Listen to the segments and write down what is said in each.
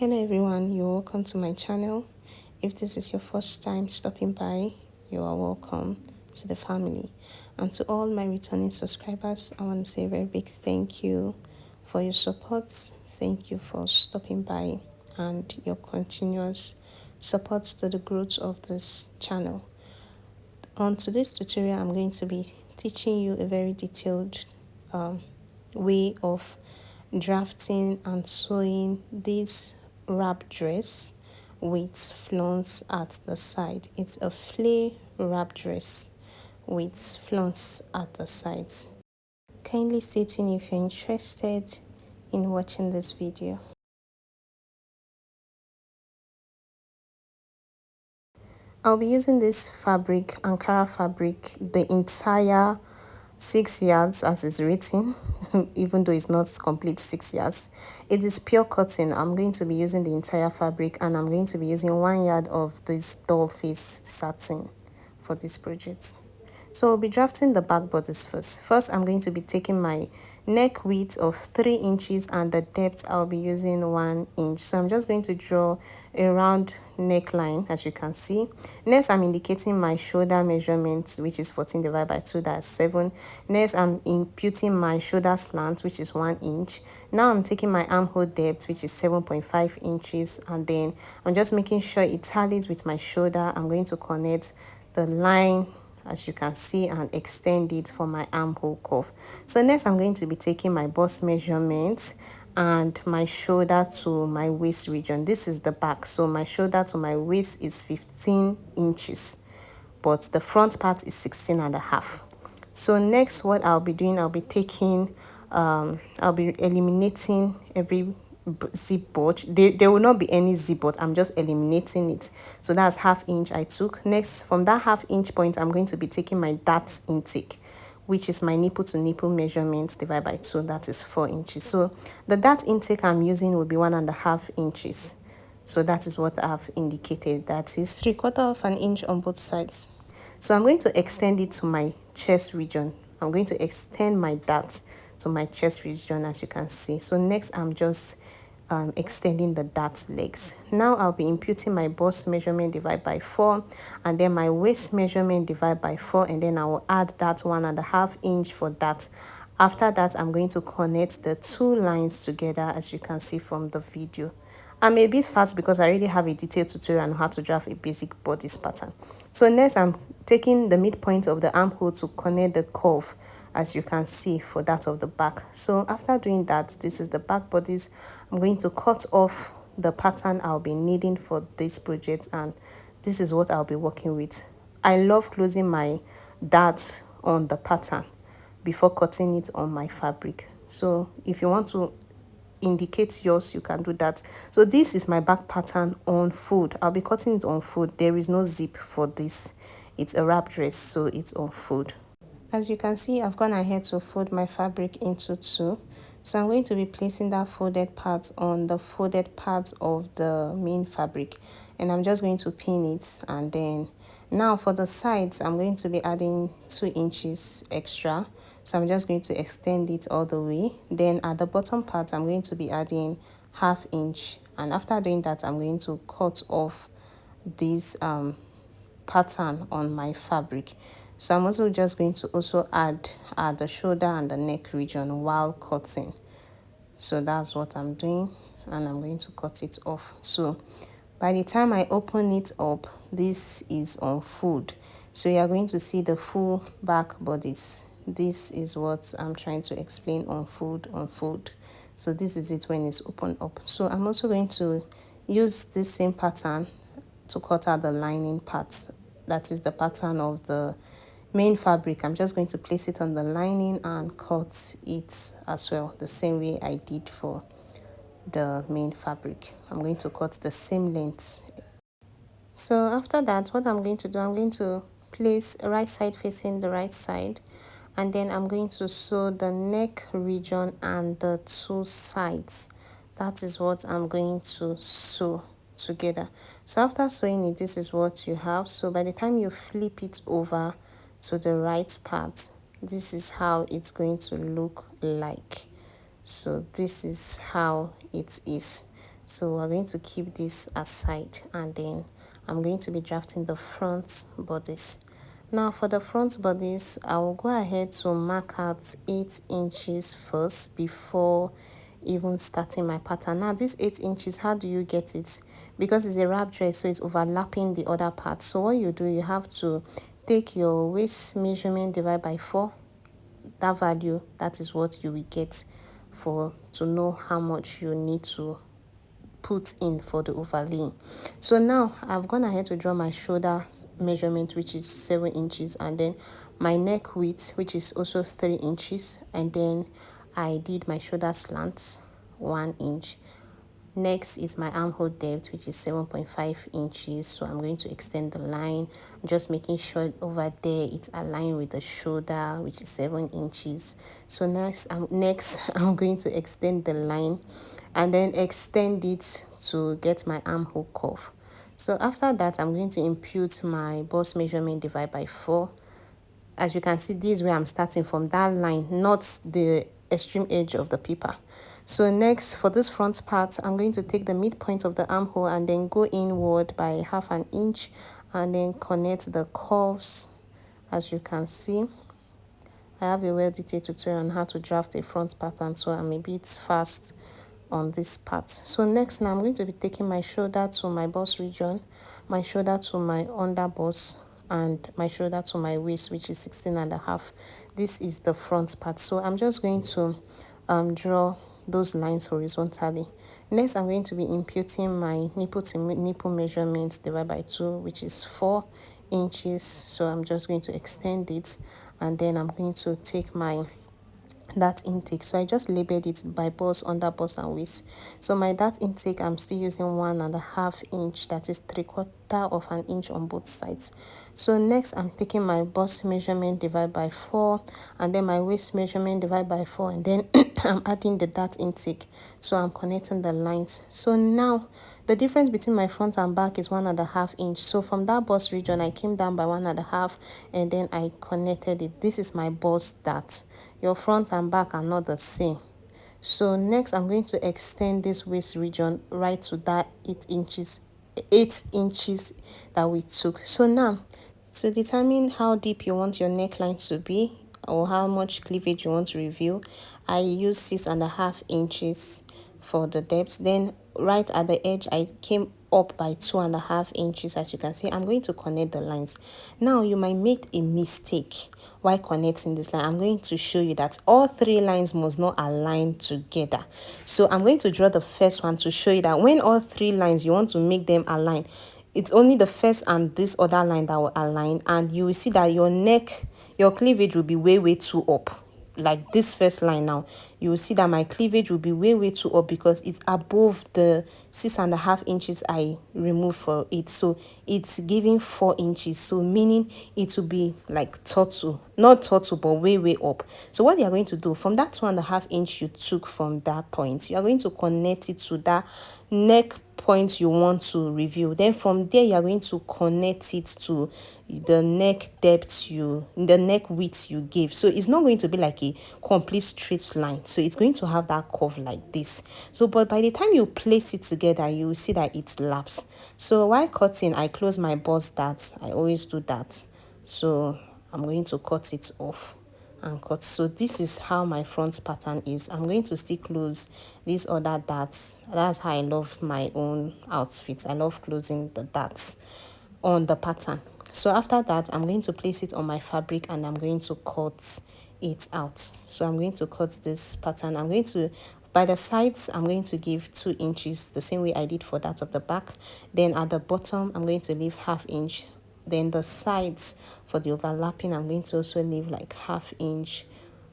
Hello everyone, you're welcome to my channel. If this is your first time stopping by, you are welcome to the family. And to all my returning subscribers, I want to say a very big thank you for your support. Thank you for stopping by and your continuous support to the growth of this channel. On today's tutorial, I'm going to be teaching you a very detailed way of drafting and sewing this wrap dress with flounce at the side. It's a flare wrap dress with flounce at the sides. Kindly stay tuned if you're interested in watching this video. I'll be using this fabric, Ankara fabric, the entire 6 yards as is written, even though it's not complete 6 yards. It is pure cotton. I'm going to be using the entire fabric, and I'm going to be using 1 yard of this doll face satin for this project. So I'll be drafting the back bodice first. First, I'm going to be taking my neck width of 3 inches and the depth I'll be using 1 inch. So I'm just going to draw a round neckline, as you can see. Next, I'm indicating my shoulder measurement, which is 14 divided by 2, that's 7. Next, I'm imputing my shoulder slant, which is 1 inch. Now I'm taking my armhole depth, which is 7.5 inches, and then I'm just making sure it tallies with my shoulder. I'm going to connect the line, as you can see, and extend it for my armhole curve. So next, I'm going to be taking my bust measurements and my shoulder to my waist region. This is the back, so my shoulder to my waist is 15 inches, but the front part is 16 and a half. So next, what I'll be doing, I'll be taking I'll be eliminating every zip bulge. There will not be any zip, but I'm just eliminating it. So that's ½ inch I took. Next, from that ½ inch point, I'm going to be taking my dart intake, which is my nipple to nipple measurement divided by 2, that is 4 inches. So the dart intake I'm using will be 1.5 inches. So that is what I've indicated, that is 3/4 of an inch on both sides. So I'm going to extend it to my chest region. I'm going to extend my dart to my chest region, as you can see. So next, I'm just extending the dart legs. Now I'll be imputing my bust measurement divided by 4, and then my waist measurement divided by 4, and then I will add that 1.5 inch for that. After that, I'm going to connect the 2 lines together, as you can see from the video. I'm a bit fast because I already have a detailed tutorial on how to draft a basic bodice pattern. So next, I'm taking the midpoint of the armhole to connect the curve, as you can see, for that of the back. So after doing that, this is the back bodice. I'm going to cut off the pattern I'll be needing for this project, and this is what I'll be working with. I love closing my dart on the pattern before cutting it on my fabric. So if you want to indicate yours, you can do that. So this is my back pattern on fold. I'll be cutting it on fold. There is no zip for this. It's a wrap dress, so it's on fold. As you can see, I've gone ahead to fold my fabric into 2. So I'm going to be placing that folded part on the folded part of the main fabric, and I'm just going to pin it. And then now for the sides, I'm going to be adding 2 inches extra. So I'm just going to extend it all the way. Then at the bottom part, I'm going to be adding ½ inch. And after doing that, I'm going to cut off this pattern on my fabric. So I'm also just going to also add the shoulder and the neck region while cutting. So that's what I'm doing, and I'm going to cut it off. So by the time I open it up, this is on fold. So you are going to see the full back bodice. This is what I'm trying to explain, on fold, on fold. So this is it when it's opened up. So I'm also going to use this same pattern to cut out the lining parts. That is the pattern of the main fabric. I'm just going to place it on the lining and cut it as well, the same way I did for the main fabric. I'm going to cut the same length. So after that, what I'm going to do, I'm going to place a right side facing the right side, and then I'm going to sew the neck region and the 2 sides. That is what I'm going to sew together. So after sewing it, this is what you have. So by the time you flip it over to the right part, this is how it's going to look like. So this is how it is. So we're going to keep this aside, and then I'm going to be drafting the front bodice. Now for the front bodice, I will go ahead to mark out 8 inches first before even starting my pattern. Now this 8 inches, how do you get it? Because it's a wrap dress, so it's overlapping the other part. So what you do, you have to take your waist measurement, divide by 4. That value, that is what you will get for to know how much you need to put in for the overlaying. So now I've gone ahead to draw my shoulder measurement, which is 7 inches, and then my neck width, which is also 3 inches, and then I did my shoulder slant 1 inch. Next is my armhole depth, which is 7.5 inches. So I'm going to extend the line, just making sure over there it's aligned with the shoulder, which is 7 inches. So next I'm going to extend the line and then extend it to get my armhole curve. So after that, I'm going to impute my bust measurement, divide by 4. As you can see, this is where I'm starting from, that line, not the extreme edge of the paper. So next, for this front part, I'm going to take the midpoint of the armhole and then go inward by 1/2 inch and then connect the curves. As you can see, I have a well-detailed tutorial on how to draft a front pattern, so I'm a bit fast on this part. So next, now I'm going to be taking my shoulder to my bust region, my shoulder to my under bust, and my shoulder to my waist, which is 16.5. This is the front part. So I'm just going to draw those lines horizontally. Next, I'm going to be imputing my nipple to nipple measurements, divided by 2, which is 4 inches. So I'm just going to extend it, and then I'm going to take my that intake. So I just labeled it by bust, under bust, and waist. So my that intake, I'm still using 1.5 inch, that is 3/4 of an inch on both sides. So next, I'm taking my bust measurement, divide by 4, and then my waist measurement, divide by 4, and then I'm adding the that intake. So I'm connecting the lines. So now the difference between my front and back is 1.5 inch. So from that bust region, I came down by 1.5, and then I connected it. This is my bust that. Your front and back are not the same. So next, I'm going to extend this waist region right to that 8 inches that we took. So now, to determine how deep you want your neckline to be or how much cleavage you want to reveal, I use 6.5 inches for the depth. Then right at the edge, I came up by 2.5 inches. As you can see, I'm going to connect the lines. Now you might make a mistake while connecting this line. I'm going to show you that all 3 lines must not align together. So I'm going to draw the first one to show you that when all 3 lines, you want to make them align, it's only the first and this other line that will align, and you will see that your neck, your cleavage will be way too up. Like this first line now, you will see that my cleavage will be way too up because it's above the 6.5 inches I removed for it. So it's giving 4 inches, so meaning it will be like turtle, not turtle, but way up. So what you are going to do, from that 2.5 inch you took from that point, you are going to connect it to that neck point you want to reveal. Then from there, you are going to connect it to the neck depth the neck width you gave. So it's not going to be like a complete straight line, so it's going to have that curve like this. So but by the time you place it together, you will see that it laps. So while cutting, I close my bust that. I always do that. So I'm going to cut it off and cut. So this is how my front pattern is. I'm going to still close these other darts. That's how I love my own outfits. I love closing the darts on the pattern. So after that, I'm going to place it on my fabric and I'm going to cut it out. So I'm going to cut this pattern. I'm going to, by the sides, I'm going to give 2 inches, the same way I did for that of the back. Then at the bottom, I'm going to leave 1/2 inch. Then the sides for the overlapping, I'm going to also leave like 1/2 inch,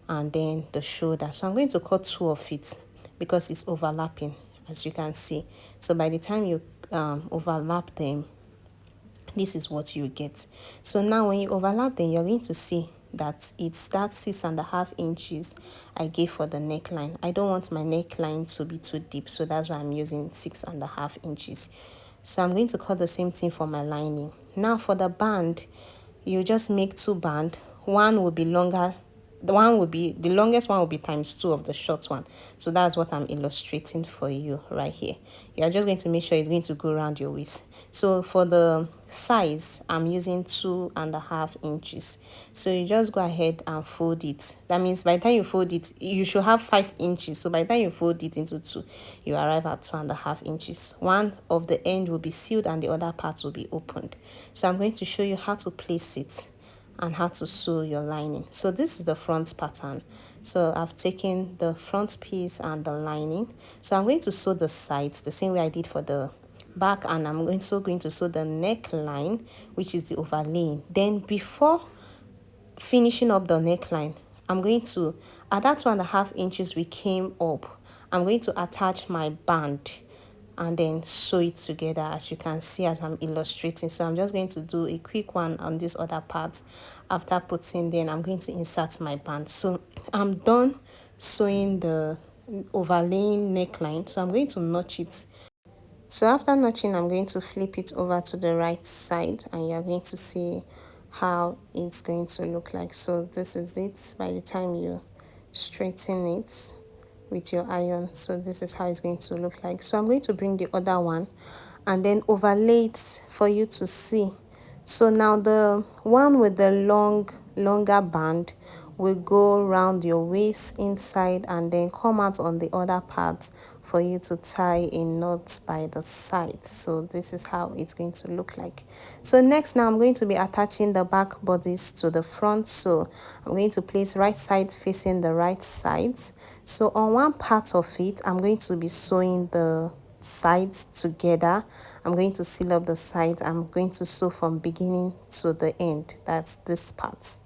and then the shoulder. So I'm going to cut 2 of it because it's overlapping, as you can see. So by the time you overlap them, this is what you get. So now when you overlap them, you're going to see that it's that 6.5 inches I gave for the neckline. I don't want my neckline to be too deep, so that's why I'm using 6.5 inches. So I'm going to cut the same thing for my lining. Now for the band, you just make 2 bands. One will be longer the one will be, the longest one will be times 2 of the short one. So that's what I'm illustrating for you right here. You're just going to make sure it's going to go around your waist. So for the size, I'm using 2.5 inches. So you just go ahead and fold it. That means by the time you fold it, you should have 5 inches. So by the time you fold it into 2, you arrive at 2.5 inches. One of the end will be sealed and the other part will be opened. So I'm going to show you how to place it and how to sew your lining. So this is the front pattern. So I've taken the front piece and the lining. So I'm going to sew the sides the same way I did for the back, and I'm also going to sew the neckline, which is the overlaying. Then before finishing up the neckline, I'm going to, at that 2.5 inches we came up, I'm going to attach my band and then sew it together, as you can see as I'm illustrating. So I'm just going to do a quick one on this other part. After putting, then I'm going to insert my band. So I'm done sewing the overlaying neckline, so I'm going to notch it. So after notching, I'm going to flip it over to the right side and you're going to see how it's going to look like. So this is it by the time you straighten it with your iron. So this is how it's going to look like. So I'm going to bring the other one and then overlay it for you to see. So now the one with the longer band will go around your waist inside and then come out on the other part for you to tie a knot by the side. So this is how it's going to look like. So next, now I'm going to be attaching the back bodice to the front. So I'm going to place right side facing the right sides. So on one part of it, I'm going to be sewing the sides together. I'm going to seal up the sides. I'm going to sew from beginning to the end. That's this part.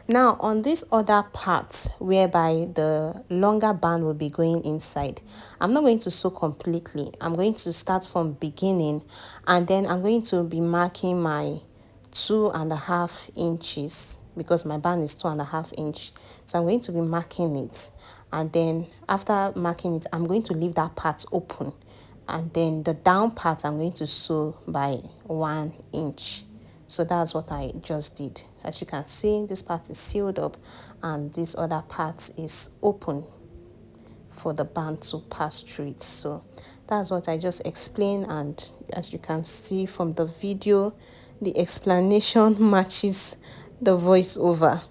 Now on this other part whereby the longer band will be going inside, I'm not going to sew completely. I'm going to start from beginning and then I'm going to be marking my 2.5 inches because my band is 2.5 inch. So I'm going to be marking it, and then after marking it, I'm going to leave that part open, and then the down part I'm going to sew by 1 inch. So that's what I just did. As you can see, this part is sealed up and this other part is open for the band to pass through it. So that's what I just explained, and as you can see from the video, the explanation matches the voiceover.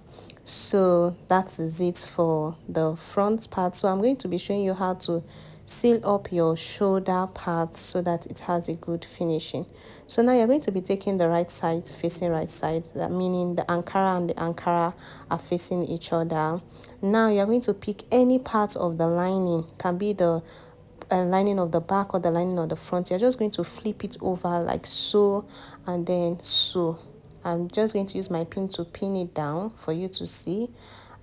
So that is it for the front part. So I'm going to be showing you how to seal up your shoulder part so that it has a good finishing. So now you're going to be taking the right side facing right side, that meaning the ankara and the ankara are facing each other. Now you're going to pick any part of the lining, can be the lining of the back or the lining of the front. You're just going to flip it over like so and then so. I'm just going to use my pin to pin it down for you to see,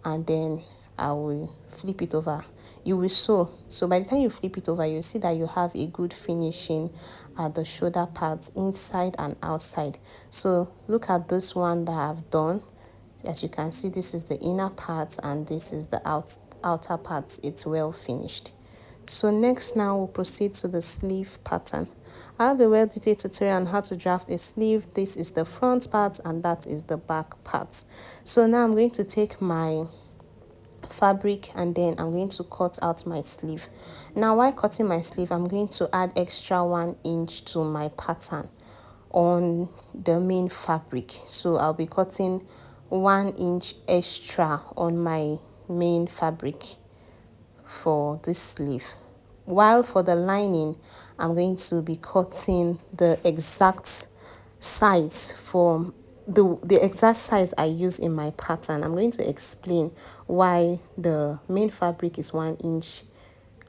and then I will flip it over. You will sew. So by the time you flip it over, you see that you have a good finishing at the shoulder parts inside and outside. So look at this one that I've done. As you can see, this is the inner part and this is the outer part. It's well finished. So next, now we'll proceed to the sleeve pattern. I have a well-detailed tutorial on how to draft a sleeve. This is the front part and that is the back part. So now I'm going to take my fabric and then I'm going to cut out my sleeve. Now while cutting my sleeve, I'm going to add extra 1 inch to my pattern on the main fabric. So I'll be cutting 1 inch extra on my main fabric for this sleeve. While for the lining, I'm going to be cutting the exact size for the exact size I use in my pattern. I'm going to explain why the main fabric is 1 inch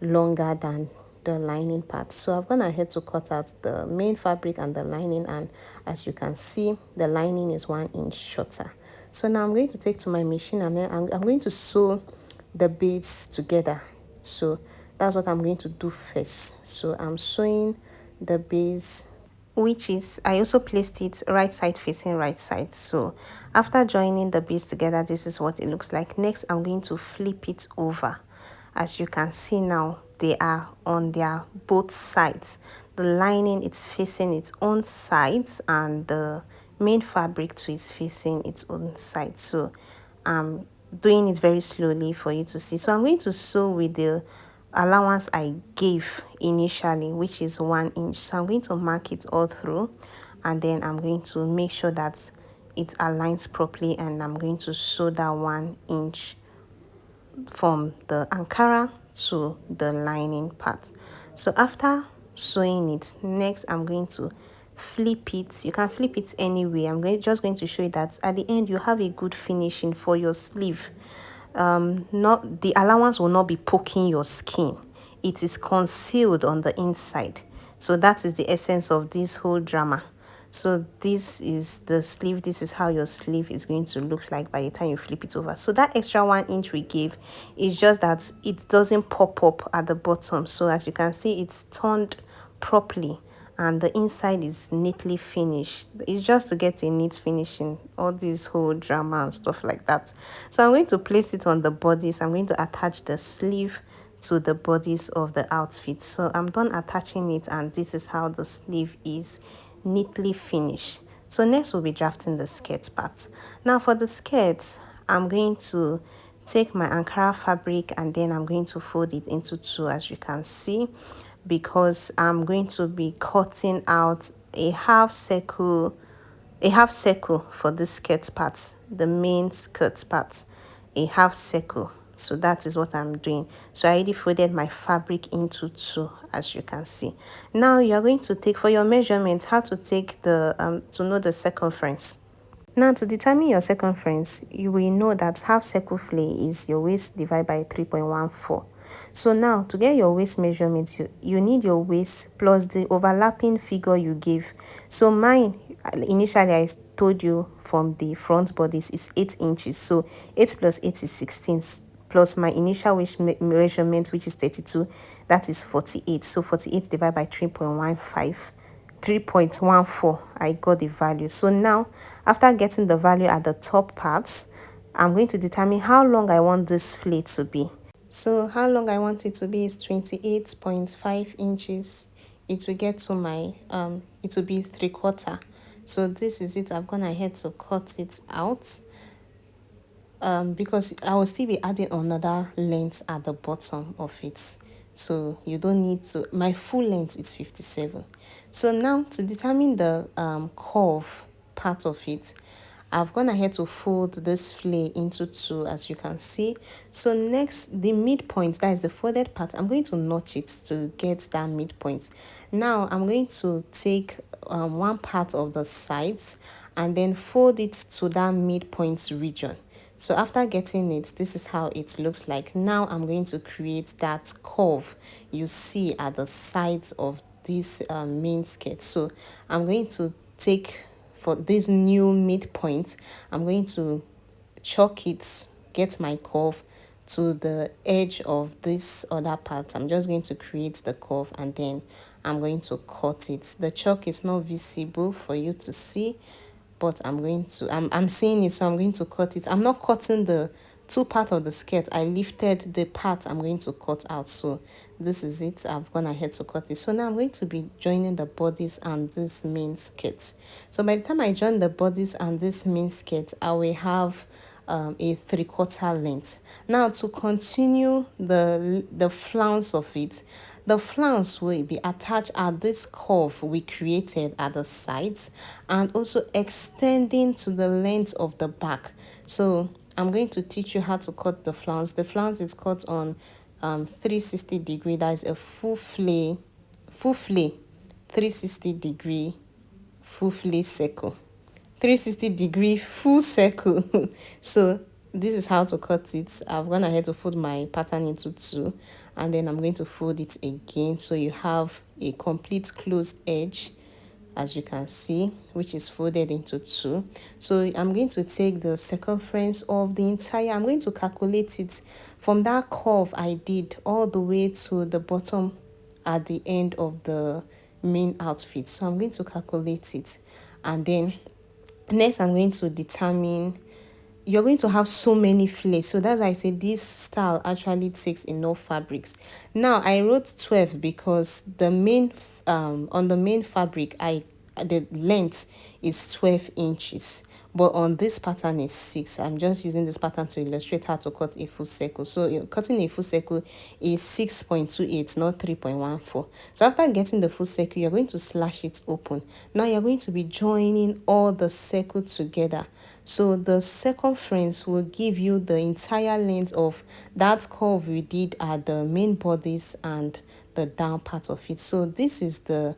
longer than the lining part. So I've gone ahead to cut out the main fabric and the lining, and as you can see, the lining is 1 inch shorter. So now I'm going to take to my machine and then I'm going to sew the beads together. So that's what I'm going to do first. So I'm sewing the base, which is, I also placed it right side facing right side. So after joining the beads together, this is what it looks like. Next, I'm going to flip it over. As you can see now, they are on their both sides. The lining is facing its own sides and the main fabric too is facing its own side. So I'm doing it very slowly for you to see. So I'm going to sew with the allowance I gave initially, which is 1 inch. So I'm going to mark it all through, and then I'm going to make sure that it aligns properly, and I'm going to sew that 1 inch from the Ankara to the lining part. So after sewing it, next I'm going to flip it. You can flip it anyway. Just going to show you that at the end you have a good finishing for your sleeve. Not the allowance will not be poking your skin. It is concealed on the inside. So that is the essence of this whole drama. So this is the sleeve. This is how your sleeve is going to look like by the time you flip it over. So that extra 1 inch we gave is just that it doesn't pop up at the bottom. So as you can see, it's turned properly and the inside is neatly finished. It's just to get a neat finishing, all this whole drama and stuff like that. So I'm going to place it on the bodice. I'm going to attach the sleeve to the bodies of the outfit. So I'm done attaching it, and this is how the sleeve is neatly finished. So next we'll be drafting the skirt part. Now for the skirts, I'm going to take my Ankara fabric and then I'm going to fold it into two, as you can see, because I'm going to be cutting out a half circle for the skirt part, the main skirt part, a half circle. So that is what I'm doing. So I already folded my fabric into two, as you can see. Now you are going to take, for your measurement, how to take the to know the circumference. Now, to determine your circumference, you will know that half circle fillet is your waist divided by 3.14. So now, to get your waist measurement, you need your waist plus the overlapping figure you gave. So mine, initially I told you from the front bodice is 8 inches. So 8 plus 8 is 16, plus my initial waist measurement, which is 32, that is 48. So 48 divided by 3.14, I got the value. So now, after getting the value at the top parts, I'm going to determine how long I want this fillet to be. So how long I want it to be is 28.5 inches. It will get to my it will be 3/4. So this is it. I've gone ahead to cut it out, because I will still be adding another length at the bottom of it. So you don't need to, my full length is 57. So now to determine the curve part of it, I've gone ahead to fold this fillet into two, as you can see. So next, the midpoint, that is the folded part, I'm going to notch it to get that midpoint. Now I'm going to take one part of the sides and then fold it to that midpoint region. So after getting it, this is how it looks like. Now I'm going to create that curve you see at the sides of this main skirt. So I'm going to take, for this new midpoint, I'm going to chalk it, get my curve to the edge of this other part. I'm just going to create the curve and then I'm going to cut it. The chalk is not visible for you to see, but I'm seeing it, so I'm going to cut it. I'm not cutting the two part of the skirt. I lifted the part I'm going to cut out. So this is it. I've gone ahead to cut it. So now I'm going to be joining the bodies and this main skirt. So by the time I join the bodies and this main skirt, I will have a 3/4 length. Now to continue the flounce of it, the flounce will be attached at this curve we created at the sides and also extending to the length of the back. So I'm going to teach you how to cut the flounce. The flounce is cut on 360-degree. That is a full fillet 360-degree full fillet circle. 360-degree full circle. So this is how to cut it. I've gone ahead to fold my pattern into two and then I'm going to fold it again, so you have a complete closed edge, as you can see, which is folded into two. So I'm going to take the circumference of the entire, I'm going to calculate it from that curve I did all the way to the bottom at the end of the main outfit. So I'm going to calculate it, and then next I'm going to determine, you're going to have so many fillets, so that's why I say this style actually takes enough fabrics. Now I wrote 12 because the main on the main fabric, the length is 12 inches, but on this pattern is 6. I'm just using this pattern to illustrate how to cut a full circle. So cutting a full circle is 6.28, not 3.14. So after getting the full circle, you're going to slash it open. Now you're going to be joining all the circle together. So the circumference will give you the entire length of that curve we did at the main bodice and the down part of it. So this is the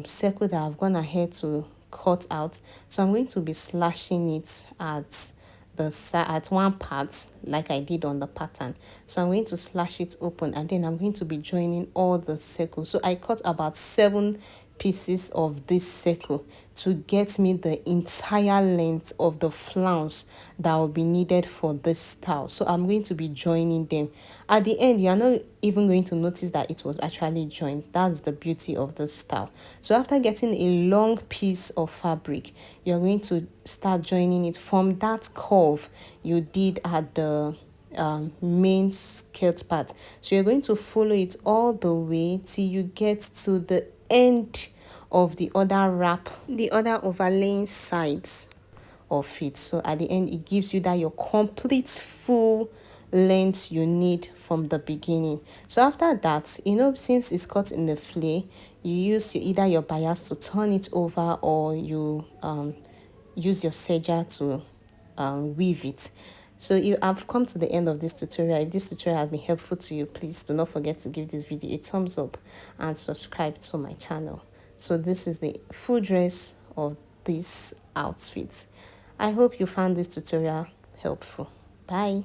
circle that I've gone ahead to cut out. So I'm going to be slashing it at the side, at one part, like I did on the pattern. So I'm going to slash it open, and then I'm going to be joining all the circles. So I cut about 7 pieces of this circle to get me the entire length of the flounce that will be needed for this style. So I'm going to be joining them. At the end, you are not even going to notice that it was actually joined. That's the beauty of this style. So after getting a long piece of fabric, you're going to start joining it from that curve you did at the main skirt part. So you're going to follow it all the way till you get to the end of the other wrap, the other overlaying sides of it. So at the end, it gives you that your complete full length you need from the beginning. So after that, since it's cut in the flay, you use either your bias to turn it over, or you use your serger to weave it. So you have come to the end of this tutorial. If this tutorial has been helpful to you, please do not forget to give this video a thumbs up and subscribe to my channel. So this is the full dress of this outfit. I hope you found this tutorial helpful. Bye.